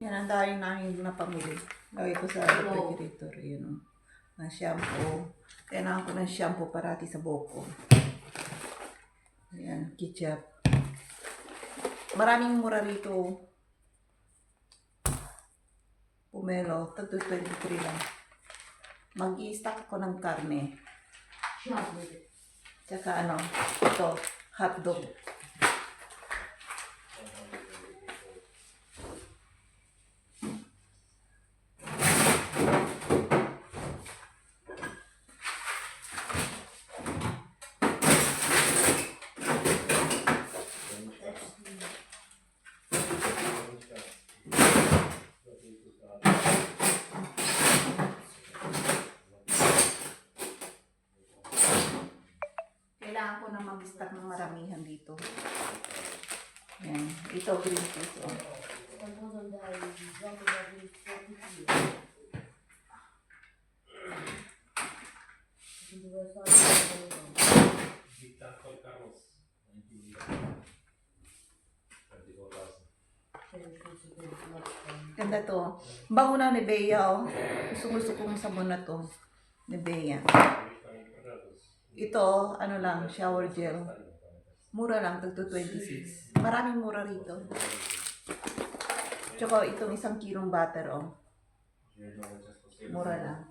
Yan ang dahil namin na pamili. Lagay ko sa refrigerator. Yun o. Na shampoo. Kailangan ko ng shampoo parati sa buhok ko. Ayan, ketchup. Maraming mura rito. Pumelo, tagto 23 lang. Mag-i-stock ko ng karne. Tsaka ano, ito, hotdog. Kailangan ko na mag-stock ng maramihan dito. Yan. Ito, green peas. Oh. Ganda to. Bango na ni Bea. Oh. Gusto kong sabon na to. Ni Bea. Ito, ano lang, shower gel. Mura lang, tagto 26. Maraming mura rito. Tsaka itong 1 kilong butter, oh. Mura lang.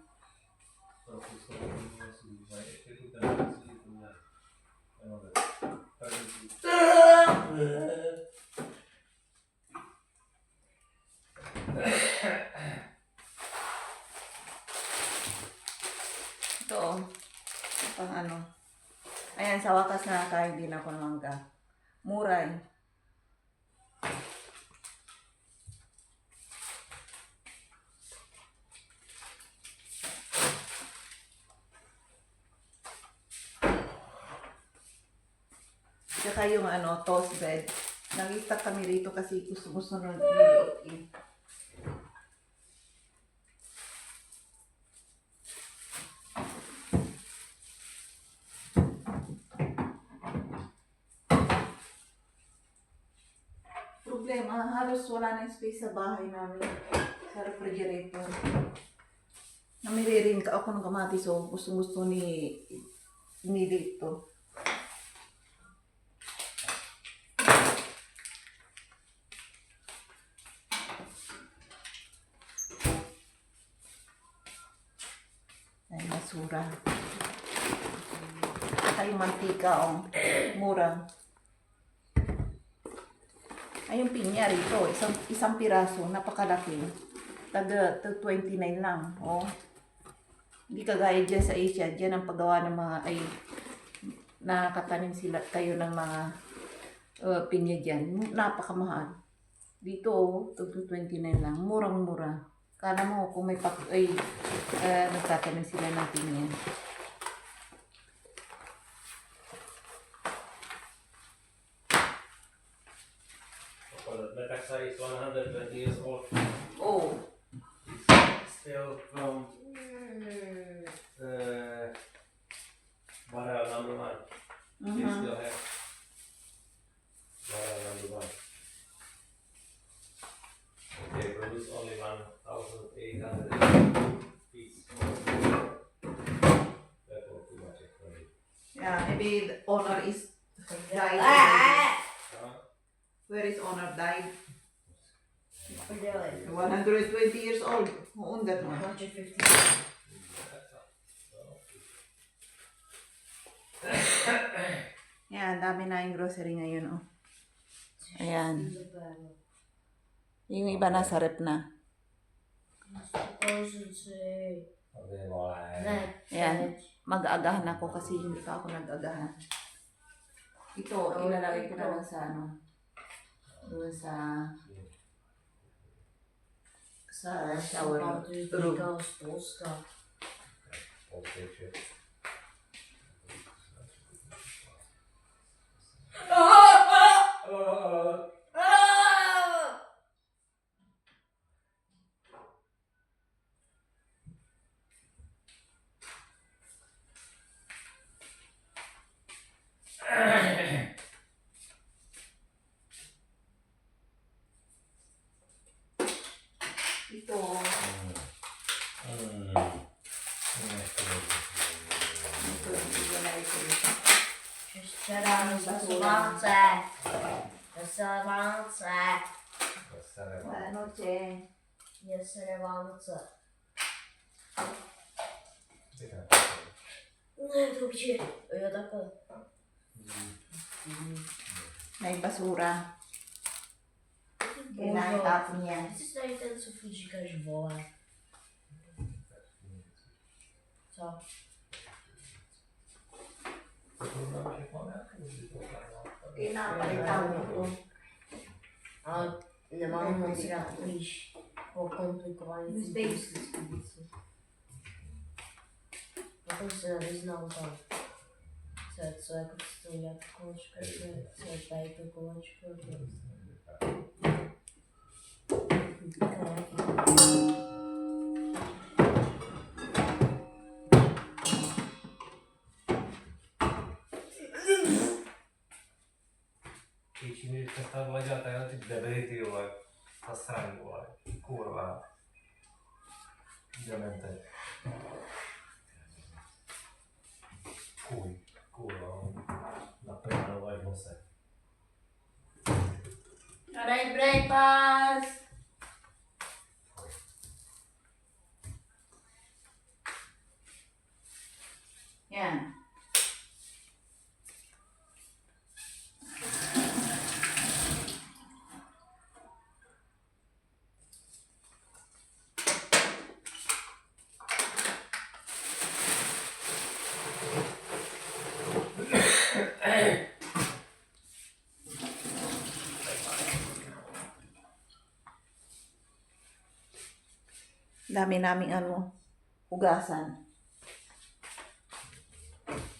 Ito, oh. Pang ano. Ayan, sa wakas na kain din ako ng mangga. Mura eh. Tsaka yung ano, toast bread. Nag-stock kami rito kasi gusto nung niliit eh. Problema, halos wala na space sa bahay namin. Sa refrigerator. Namili rin ka ako ng kamatis, so gusto ni dito. Ay, basura. Ay, yung mantika, oh. Mura. Ay, yung pinya rito, isang piraso, napakalaki. Taga 29 lang, oh. Hindi kagaya dyan sa Asia, dyan ang paggawa ng mga, ay, nakatanim sila kayo ng mga pinya dyan. Napakamahal. Dito, oh, taga 29 lang, murang-mura. Kala mo, kung may nagtatanim sila ng pinya. Metaxa is 120 years old. Oh. It's still from Barrel number 1. They still have Barrel number 1. They produce only 1,800 pieces. That was too much for me. Yeah, maybe the owner is died. Where is owner died? 120 years old. Uundat mo. 150. Yan, dami na yung grocery ngayon, oh. Ayan. Yung iba nasa rep na. Ayan. Mag-aagahan ako kasi hindi pa ako nag-agahan. Ito, ilalagay ko na lang sa ano. Doon sa shower room. Ito. Ito, hindi na ito. Buenas noches. May basura. Kailangan tapon yan. Esse daí tá no suco de casvó. Só. Pinapalitan mo ito. Ah, naman mo sila quiz. O complicar Nos beijos. Ako sa rin na ako. Sa ako gusto niya ko sa tayo ko Kicsimét aztán vagy alternatív vagy használni vagy kurva. Ide mentek. Kurva. Napjára vagy hosszá. Alright, breakfast! Yan. Dami naming hugasan.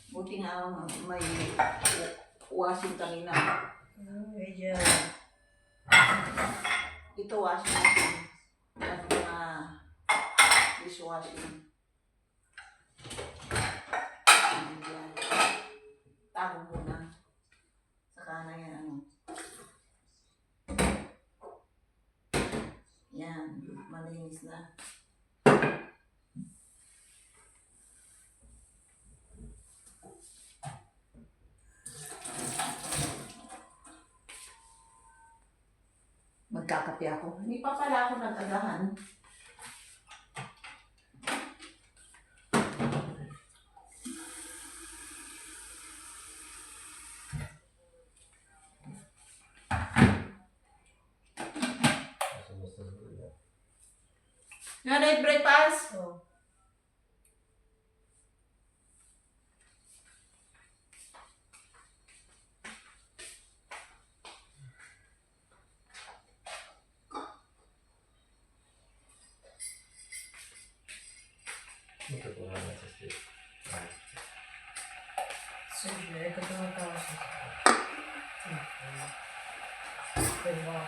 Buti nga may washing kami na. Medyo. Ito washing machine. At mga dishwashing. Ayan. Tago muna. Saka na yan Yan. Malinis na. Magkakape ako. Hindi pa pala ako nag-agahan. You wanna eat breakfast? Oh. Muito bom, né? Sujo, é que eu tô na calça. Foi bom.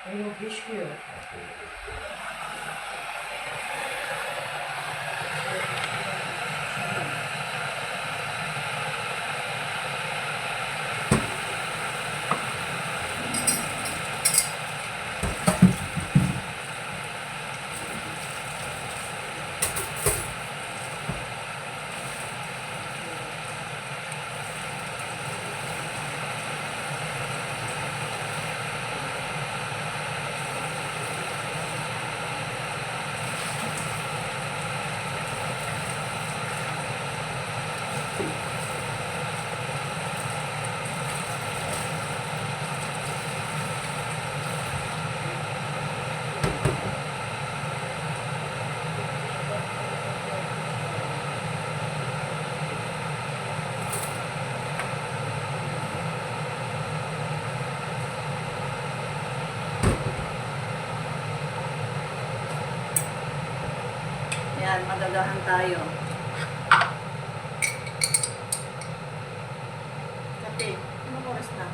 Eu não quis que eu. Yan, magagahan tayo. Kape, anong oras na?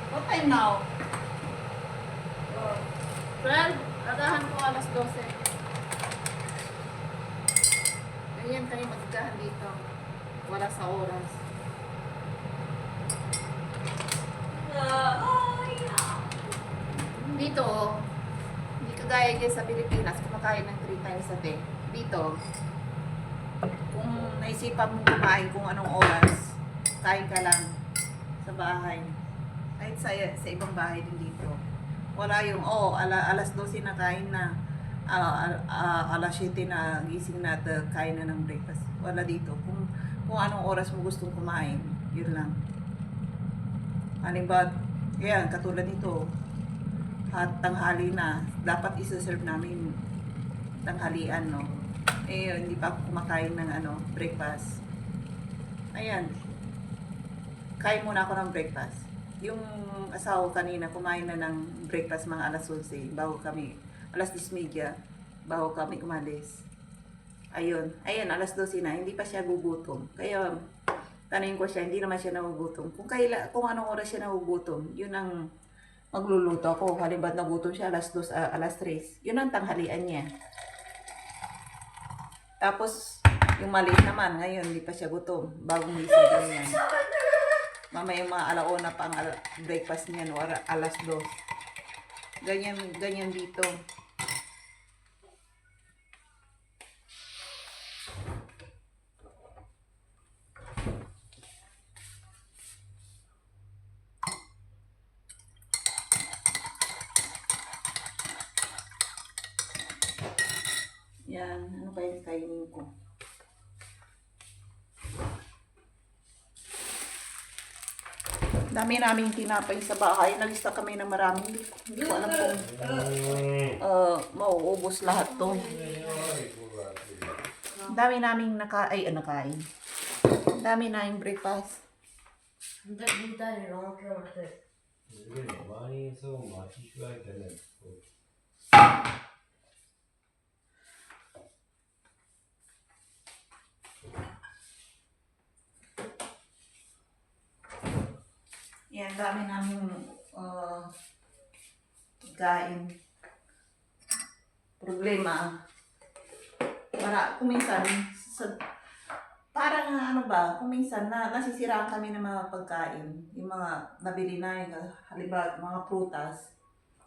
What time now? 12? Agahan ko alas 12. Ganyan tayo magagahan dito. Wala sa oras. Hindi Dito, hindi kagaya dyan sa Pilipinas, kumakain ng 3 times a day. Dito, kung naisipan mo kumain kung anong oras, kain ka lang sa bahay. Kahit sa ibang bahay din dito. Wala yung, alas 12 na kain na, alas 7 na gising na at kain na ng breakfast. Wala dito. Kung anong oras mo gustong kumain, yun lang. Halimbawa, yan, katulad nito, tanghali na, dapat isa-serve namin tanghalian, no? Hindi pa ako kumakain ng breakfast. Ayan, kain muna ako ng breakfast. Yung asawa kanina, kumain na ng breakfast mga alas 11, bago kami, alas 10:30, bago kami umalis. Ayun, alas 12 na, hindi pa siya gugutom. Kaya, tanongin ko siya, hindi naman siya nagugutom. Kung anong oras siya nagugutom, yun ang magluluto ako. Halimbawa nagutom siya alas 2, alas 3. Yun ang tanghalian niya. Tapos, yung maliit naman, ngayon, hindi pa siya gutom. Bagong gising ganyan. Mamaya mga alauna pang breakfast niya, no? Alas 2. Ganyan dito. Yan, ano kaya kainin ko? Dami naming tinapay sa bahay. Nalista kami ng marami. Hindi ko alam kung mauubos lahat to. Dami naming nakain. Dami naming breakfast. Hindi tayo lang ako. 많이 해서 맛이 좋아야 되네. Yan, dami namin kain. Problema. Kuminsan, parang kuminsan nasisiraan kami ng mga pagkain. Yung mga nabili na, halimbawa mga prutas.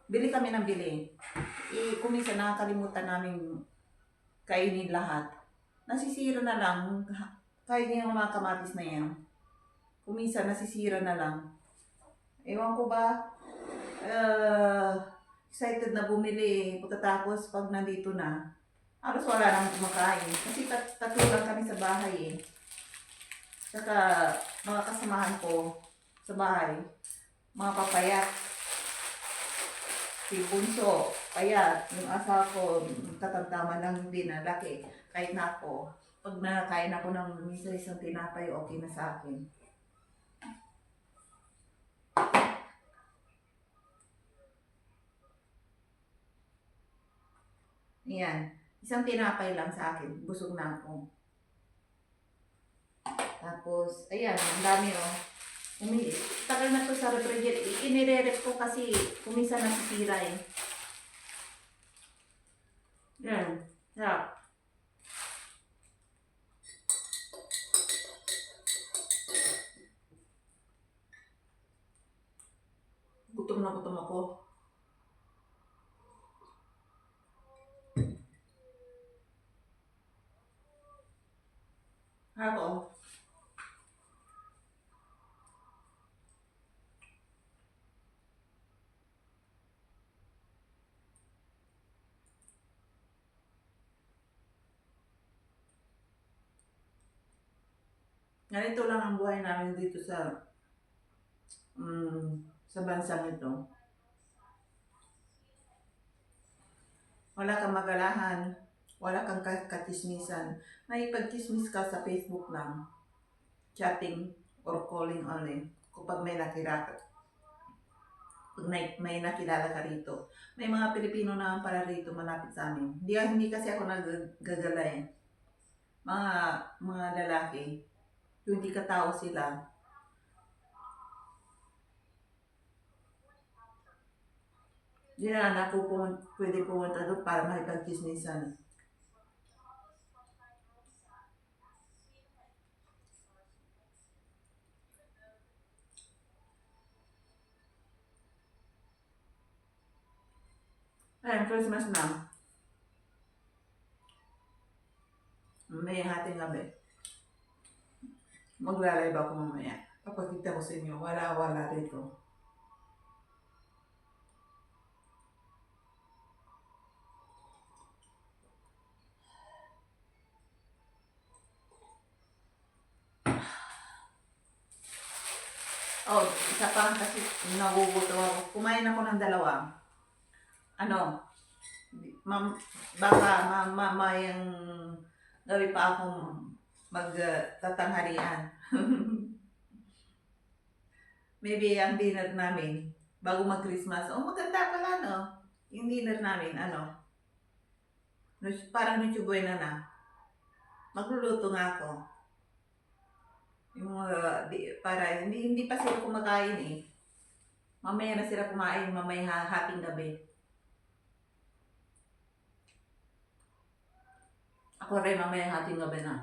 Bili kami ng bili. Kuminsan nakakalimutan namin kainin lahat. Nasisira na lang, kahit yung mga kamatis na yan. Kuminsan nasisira na lang. Ewan ko ba, excited na bumili. Pagkatapos, pag nandito na, halos wala nang kumakain. Kasi tatlo lang kami sa bahay eh. Saka mga kasamahan ko sa bahay, mga papayat. Si Bunso, payat. Yung asa ko, tatamtaman lang din na laki. Kahit na ako, pag nakakain ako ng isang tinapay, okay na sa akin. Ayan. Isang tinapay lang sa akin. Busog na ako. Tapos, ayan. Ang dami oh. Tagal na to sa refrigerator. Inire-rep ko kasi kuminsan nasisira eh. Ayan. Sarap. Gutom na gutom ako. Ako. Ganito lang ang buhay namin dito sa bansang ito. Wala kang magalahan, wala kang katismisan. May pagtismis ka sa Facebook lang, chatting or calling only kapag may nakilala. Pag may nakilala ka rito. May mga Pilipino na pala rito malapit sa amin. Hindi kasi ako nagagala eh. Mga lalaki, yung hindi katao sila. Hindi na ako pwede pumunta doon para makipag-chismisan. Kaya Christmas na. May hating gabi. Maglalay ba ako mamaya? Papakita ko sa inyo. Wala rito. Oh, isa pa kasi nagugutom ako. Kumain ako ng dalawa. Ano, baka mamayang gabi pa akong magtatanghalian. Maybe ang dinner namin, bago mag-Christmas, oh maganda pala no, yung dinner namin, ano, parang Noche Buena na. Magluluto nga ako. Yung, para hindi pa sila kumakain eh. Mamaya na sila kumain, mamaya hating gabi. Ako rin mamaya hating gabi na.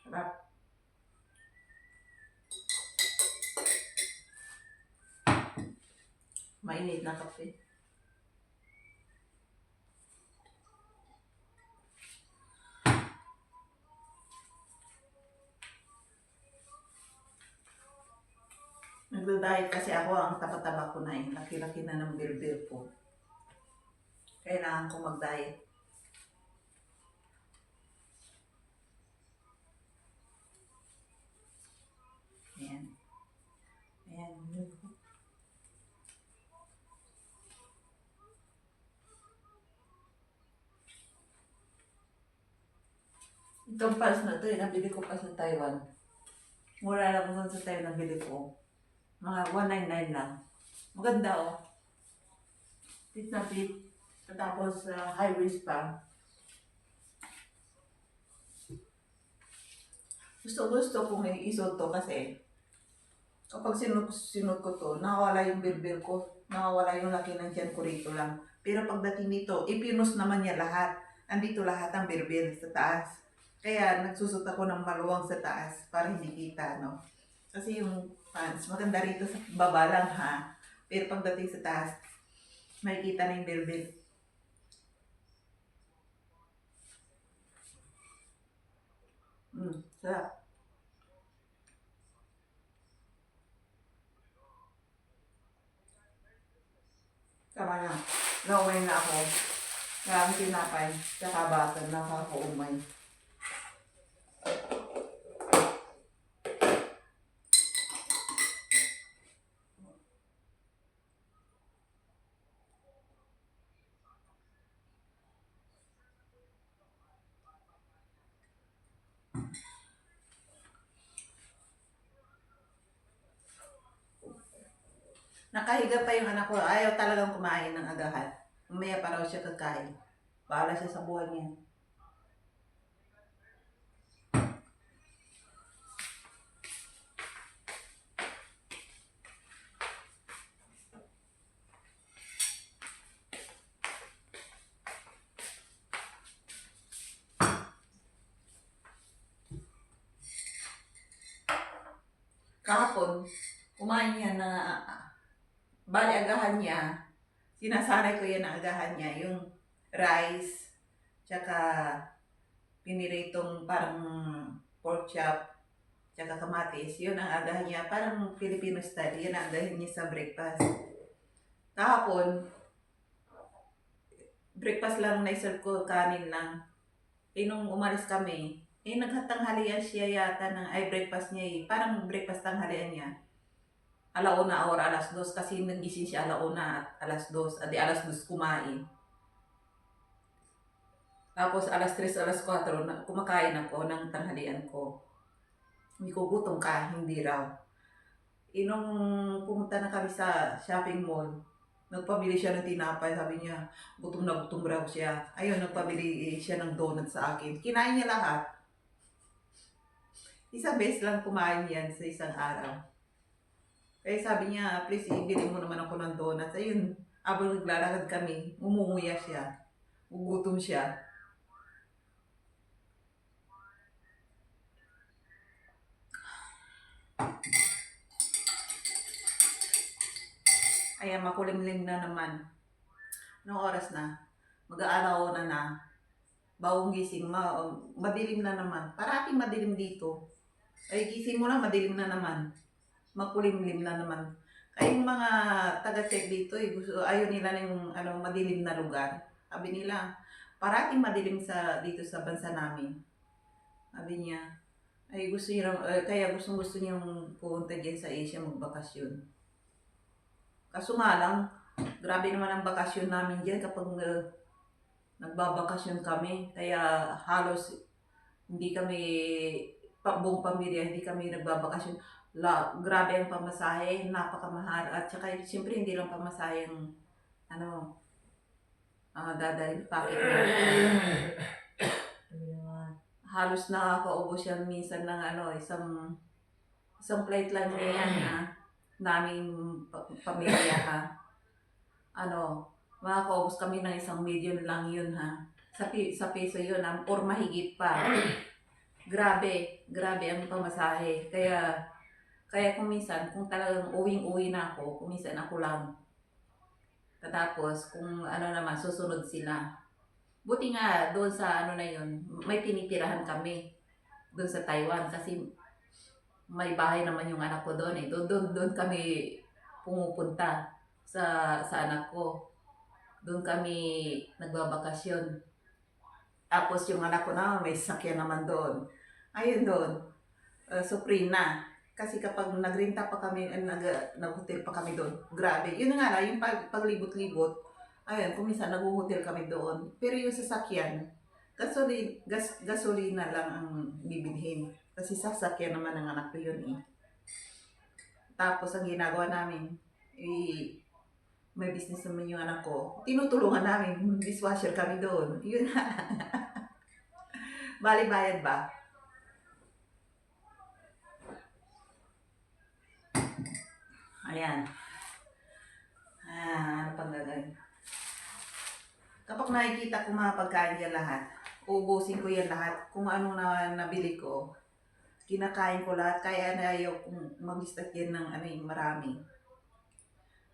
Sarap. Mainit na kape. Nagda-diet kasi ako, ang taba-taba ko na eh. Laki-laki na ng bilbil ko. Kailangan ko mag-diet. Ayan. Ayan. Itong pals na ito, nabili ko pa sa Taiwan. Mura lang doon sa Taiwan nabili ko. Mga 199 lang. Maganda oh. Fit na fit. Tapos high waist pa. Gusto kong isuot to kasi kapag sinot ko to, nawawala yung bilbil ko. Nawawala yung laki ng tiyan ko rito lang. Pero pagdating dito, ipinos naman niya lahat. Andito lahat ang bilbil sa taas. Kaya nagsusot ako ng maluwang sa taas para hindi kita, no? Kasi yung pants, maganda rito sa baba lang ha. Pero pagdating sa taas, makikita na yung bilbil. Sarap. Tama na. Naumay na ako. Kaya ang tinapay, tsaka butter, nakakaumay. Nakahiga pa yung anak ko. Ayaw talagang kumain ng agahan. Umaya pa raw siya kakain. Bahala siya sa buhay niya. Kahapon, kumain niya na bali agahan niya. Sinasanay ko yan ang agahan niya. Yung rice, tsaka piniritong parang pork chop, tsaka kamatis. Yun ang agahan niya. Parang Filipino style. Yun ang agahan niya sa breakfast. Kahapon, breakfast lang na-serve ko, kanin lang. Nung umalis kami, naghatanghalian siya yata ng breakfast niya eh. Parang breakfast tanghalian niya. Alauna or alas 2 kasi nagising siya alauna at alas 2. Adi alas 2 kumain. Tapos alas 3, alas 4 kumakain ako ng tanghalian ko. Hindi ko gutom ka, hindi raw. Nung pumunta na kami sa shopping mall, nagpabili siya ng tinapay. Sabi niya, gutom na gutom raw siya. Ayun, nagpabili siya ng donut sa akin. Kinain niya lahat. Isang beses lang kumain yan sa isang araw. Kaya sabi niya, please, ibili mo naman ako ng donuts. Ayun, Habang naglalakad kami, umunguya siya. Gugutom siya. Ayan, makulimlim na naman. Anong oras na? Mag-aaraw na. Bawang gising, madilim na naman. Parating madilim dito. Ay, gising mo na, madilim na naman. Makulimlim na naman. Kaya yung mga taga-check dito, gusto, ayaw nila na yung madilim na lugar. Sabi nila, parating madilim dito sa bansa namin. Sabi niya, ay gusto niya, kaya gusto niyang pumunta dyan sa Asia magbakasyon. Kaso nga lang, grabe naman ang bakasyon namin dyan kapag nagbabakasyon kami. Kaya halos hindi kami, buong pamilya, hindi kami nagbabakasyon. Grabe ang pamasahe, napakamahal. At saka siyempre hindi lang pamasahe ang dadalhin packet na. Halos nakakaubos yan minsan ng isang plate lang yan naming pamilya ha. Makakaubos kami ng 1 million lang yun ha. Sa peso yun or mahigit pa. Grabe ang pamasahe. Kaya kung minsan, kung talagang uwing-uwi na ako, kung minsan ako lang. Tapos kung naman, susunod sila. Buti nga doon sa na yun, may tinitirahan kami doon sa Taiwan kasi may bahay naman yung anak ko doon eh. Doon kami pumupunta sa anak ko. Doon kami nagbabakasyon. Tapos yung anak ko na may sakyan naman doon. Ayun doon, Supreme na. Kasi kapag nagrenta pa kami, nag-hotel pa kami doon, grabe. Yun nga na, yung paglibot-libot, ayun, kung minsan nag-hotel kami doon. Pero yung sasakyan, gasolina lang ang bibilhin. Kasi sasakyan naman ng anak ko yun eh. Tapos ang ginagawa namin, may business naman yung anak ko. Tinutulungan namin, dishwasher kami doon. Yun na. Bali bayad ba? Ayan. Ano pang gagawin? Kapag nakikita ko mga pagkain yan lahat, uubusin ko yan lahat. Kung ano na nabili ko, kinakain ko lahat. Kaya na ayaw kong mag-istat yan ng marami.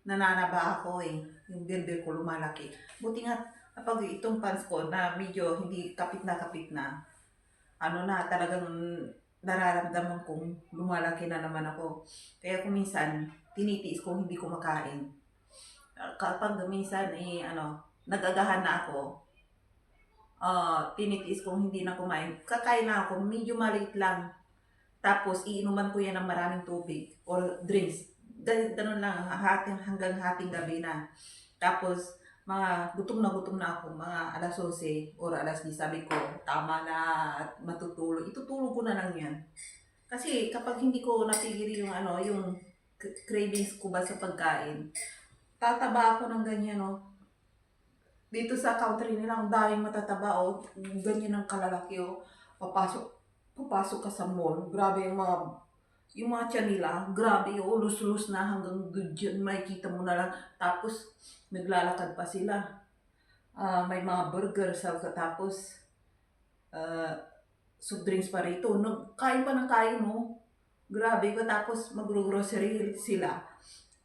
Nananaba ako eh. Yung bilbil ko lumalaki. Buti nga kapag itong pants ko na medyo hindi kapit na, talagang nararamdaman kong lumalaki na naman ako. Kaya kung minsan, tinitiis ko hindi ko makain. Kapag minsan nagagahan na ako, tinitiis kong hindi na kumain. Kakain na ako, medyo maliit lang. Tapos iinuman ko yan ng maraming tubig or drinks. Ganun lang, hanggang hating gabi na. Tapos gutom na ako, mga alas 11 or alas 10, sabi ko, tama na at matutulog. Itutulog ko na lang yan. Kasi kapag hindi ko napigil yung cravings ko ba sa pagkain, tataba ako ng ganyan Dito sa country nila, ang daming matataba ganyan ang kalalaki papasok ka sa mall, grabe yung mga tiyan nila, grabe lus-lus na hanggang dyan, makikita mo na lang. Tapos naglalakad pa sila. May mga burger tapos soft drinks pa rito. Kain pa ng kain Grabe ko. Tapos mag-grocery sila.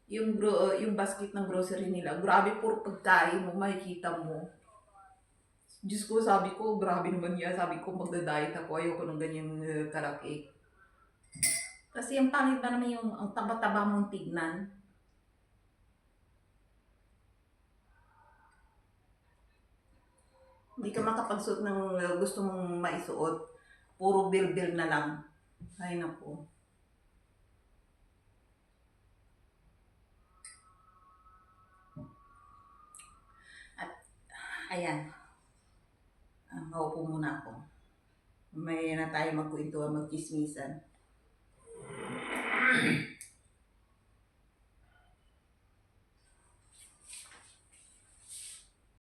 Yung basket ng grocery nila, grabe puro pagkain makikita mo. Diyos ko, sabi ko, grabe naman yan. Sabi ko, magda-diet ako. Ayoko ng ganyan kalaki. Kasi ang pangit na naman ang taba-taba mong tignan. Hindi ka makapagsuot ng gusto mong maisuot. Puro bilbil na lang. Ay naku. At ayan. Maupo muna ako. May na tayo magkwentuhan, magchismisan.